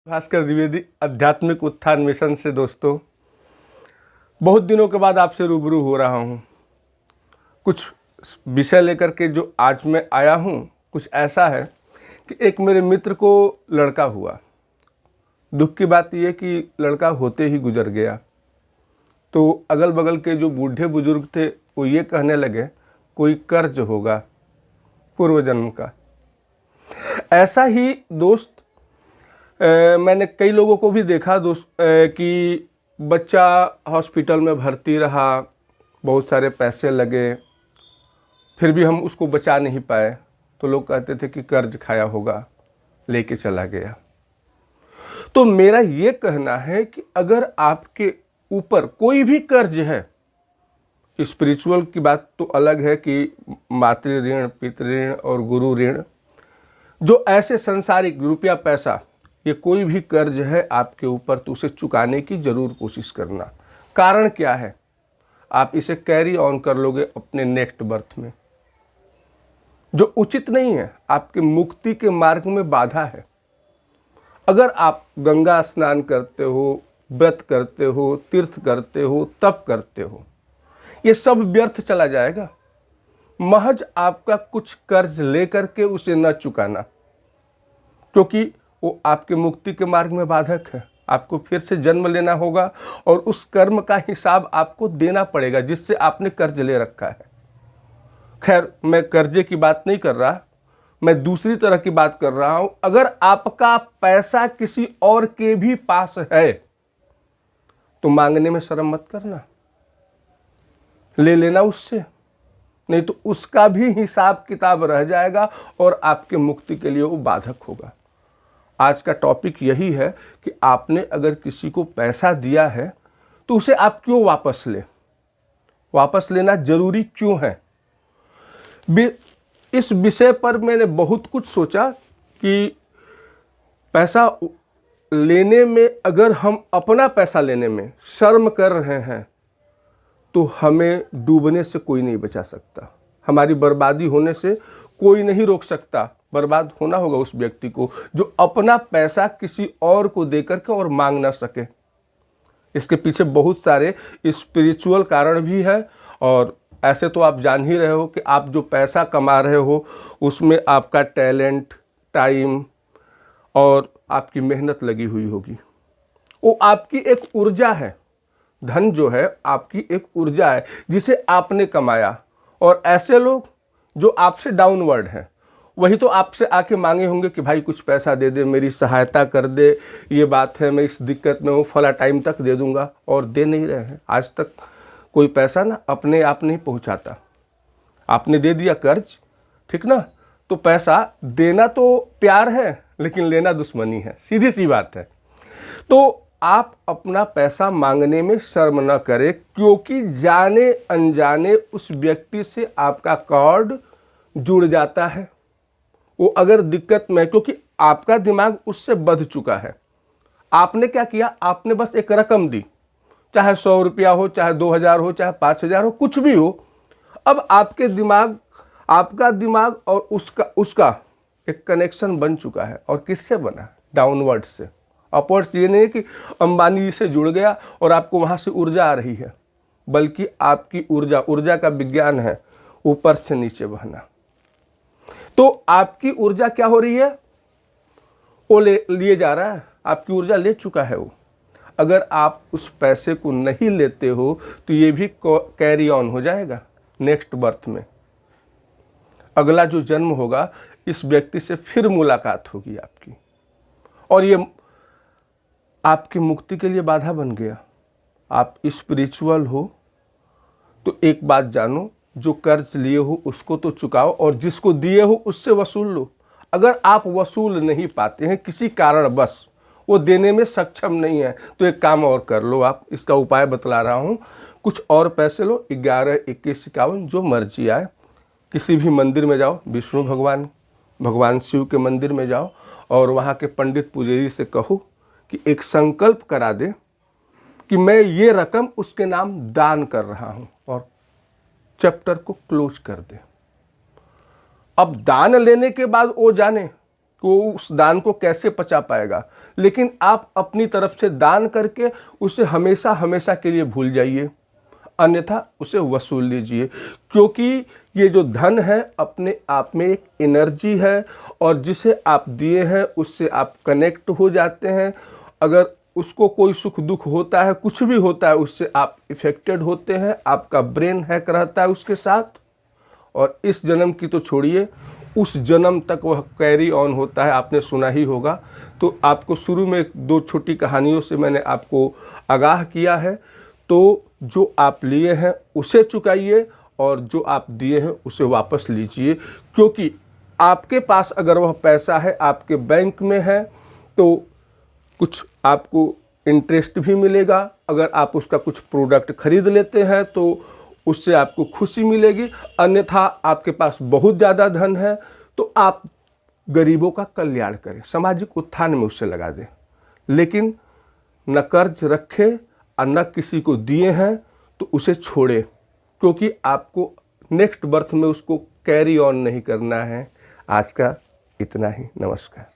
भास्कर द्विवेदी आध्यात्मिक उत्थान मिशन से दोस्तों बहुत दिनों के बाद आपसे रूबरू हो रहा हूँ। कुछ विषय लेकर के जो आज मैं आया हूँ कुछ ऐसा है कि एक मेरे मित्र को लड़का हुआ। दुख की बात यह कि लड़का होते ही गुजर गया। तो अगल बगल के जो बूढ़े बुजुर्ग थे वो ये कहने लगे कोई कर्ज होगा पूर्व जन्म का। ऐसा ही दोस्त मैंने कई लोगों को भी देखा दोस्त कि बच्चा हॉस्पिटल में भर्ती रहा, बहुत सारे पैसे लगे, फिर भी हम उसको बचा नहीं पाए तो लोग कहते थे कि कर्ज खाया होगा, लेके चला गया। तो मेरा ये कहना है कि अगर आपके ऊपर कोई भी कर्ज है, स्पिरिचुअल की बात तो अलग है कि मातृ ऋण, पितृ ऋण और गुरु ऋण, जो ऐसे संसारिक रुपया पैसा ये कोई भी कर्ज है आपके ऊपर तो उसे चुकाने की जरूर कोशिश करना। कारण क्या है? आप इसे कैरी ऑन कर लोगे अपने नेक्स्ट बर्थ में, जो उचित नहीं है, आपके मुक्ति के मार्ग में बाधा है। अगर आप गंगा स्नान करते हो, व्रत करते हो, तीर्थ करते हो, तप करते हो, ये सब व्यर्थ चला जाएगा। महज आपका कुछ कर्ज लेकर के उसे न चुकाना, क्योंकि वो आपके मुक्ति के मार्ग में बाधक है। आपको फिर से जन्म लेना होगा और उस कर्म का हिसाब आपको देना पड़ेगा जिससे आपने कर्ज ले रखा है। खैर, मैं कर्जे की बात नहीं कर रहा, मैं दूसरी तरह की बात कर रहा हूं। अगर आपका पैसा किसी और के भी पास है तो मांगने में शर्म मत करना, ले लेना उससे, नहीं तो उसका भी हिसाब किताब रह जाएगा और आपके मुक्ति के लिए वो बाधक होगा। आज का टॉपिक यही है कि आपने अगर किसी को पैसा दिया है तो उसे आप क्यों वापस ले, वापस लेना जरूरी क्यों है? इस विषय पर मैंने बहुत कुछ सोचा कि पैसा लेने में, अगर हम अपना पैसा लेने में शर्म कर रहे हैं तो हमें डूबने से कोई नहीं बचा सकता, हमारी बर्बादी होने से कोई नहीं रोक सकता। बर्बाद होना होगा उस व्यक्ति को जो अपना पैसा किसी और को देकर के और मांग ना सके। इसके पीछे बहुत सारे स्पिरिचुअल कारण भी है। और ऐसे तो आप जान ही रहे हो कि आप जो पैसा कमा रहे हो उसमें आपका टैलेंट, टाइम और आपकी मेहनत लगी हुई होगी। वो आपकी एक ऊर्जा है। धन जो है आपकी एक ऊर्जा है जिसे आपने कमाया। और ऐसे लोग जो आपसे डाउनवर्ड हैं वही तो आपसे आके मांगे होंगे कि भाई कुछ पैसा दे दे, मेरी सहायता कर दे, ये बात है, मैं इस दिक्कत में हूँ, फला टाइम तक दे दूंगा, और दे नहीं रहे हैं। आज तक कोई पैसा ना अपने आप नहीं पहुँचाता। आपने दे दिया कर्ज, ठीक ना, तो पैसा देना तो प्यार है लेकिन लेना दुश्मनी है, सीधी सी बात है। तो आप अपना पैसा मांगने में शर्म न करें, क्योंकि जाने अनजाने उस व्यक्ति से आपका कार्ड जुड़ जाता है। वो अगर दिक्कत में, क्योंकि आपका दिमाग उससे बंध चुका है। आपने क्या किया? आपने बस एक रकम दी, चाहे 100 रुपया हो, चाहे 2000 हो, चाहे 5000 हो, कुछ भी हो। अब आपका दिमाग और उसका एक कनेक्शन बन चुका है। और किससे बना? डाउनवर्ड से। अपवर्ड्स ये नहीं कि अंबानी से जुड़ गया और आपको वहां से ऊर्जा आ रही है, बल्कि आपकी ऊर्जा का विज्ञान है ऊपर से नीचे बहना। तो आपकी ऊर्जा क्या हो रही है? वो लिए जा रहा है, आपकी ऊर्जा ले चुका है वो। अगर आप उस पैसे को नहीं लेते हो तो ये भी कैरी ऑन हो जाएगा नेक्स्ट बर्थ में। अगला जो जन्म होगा इस व्यक्ति से फिर मुलाकात होगी आपकी, और ये आपकी मुक्ति के लिए बाधा बन गया। आप स्पिरिचुअल हो तो एक बात जानो, जो कर्ज लिए हो उसको तो चुकाओ और जिसको दिए हो उससे वसूल लो। अगर आप वसूल नहीं पाते हैं किसी कारण, बस वो देने में सक्षम नहीं है, तो एक काम और कर लो। आप इसका उपाय बतला रहा हूँ, कुछ और पैसे लो, 11, 21, 51 जो मर्जी आए, किसी भी मंदिर में जाओ, विष्णु भगवान शिव के मंदिर में जाओ और वहाँ के पंडित पुजारी से कहो कि एक संकल्प करा दे कि मैं ये रकम उसके नाम दान कर रहा हूँ, और चैप्टर को क्लोज कर दे। अब दान लेने के बाद वो जाने कि वो उस दान को कैसे पचा पाएगा, लेकिन आप अपनी तरफ से दान करके उसे हमेशा हमेशा के लिए भूल जाइए, अन्यथा उसे वसूल लीजिए। क्योंकि ये जो धन है अपने आप में एक एनर्जी है, और जिसे आप दिए हैं उससे आप कनेक्ट हो जाते हैं। अगर उसको कोई सुख दुख होता है, कुछ भी होता है, उससे आप इफेक्टेड होते हैं, आपका ब्रेन हैक रहता है उसके साथ। और इस जन्म की तो छोड़िए, उस जन्म तक वह कैरी ऑन होता है, आपने सुना ही होगा। तो आपको शुरू में 2 छोटी कहानियों से मैंने आपको आगाह किया है। तो जो आप लिए हैं उसे चुकाइए, और जो आप दिए हैं उसे वापस लीजिए। क्योंकि आपके पास अगर वह पैसा है, आपके बैंक में है, तो कुछ आपको इंटरेस्ट भी मिलेगा। अगर आप उसका कुछ प्रोडक्ट खरीद लेते हैं तो उससे आपको खुशी मिलेगी। अन्यथा आपके पास बहुत ज़्यादा धन है तो आप गरीबों का कल्याण करें, सामाजिक उत्थान में उससे लगा दें। लेकिन न कर्ज रखे और न किसी को दिए हैं तो उसे छोड़े, क्योंकि आपको नेक्स्ट बर्थ में उसको कैरी ऑन नहीं करना है। आज का इतना ही, नमस्कार।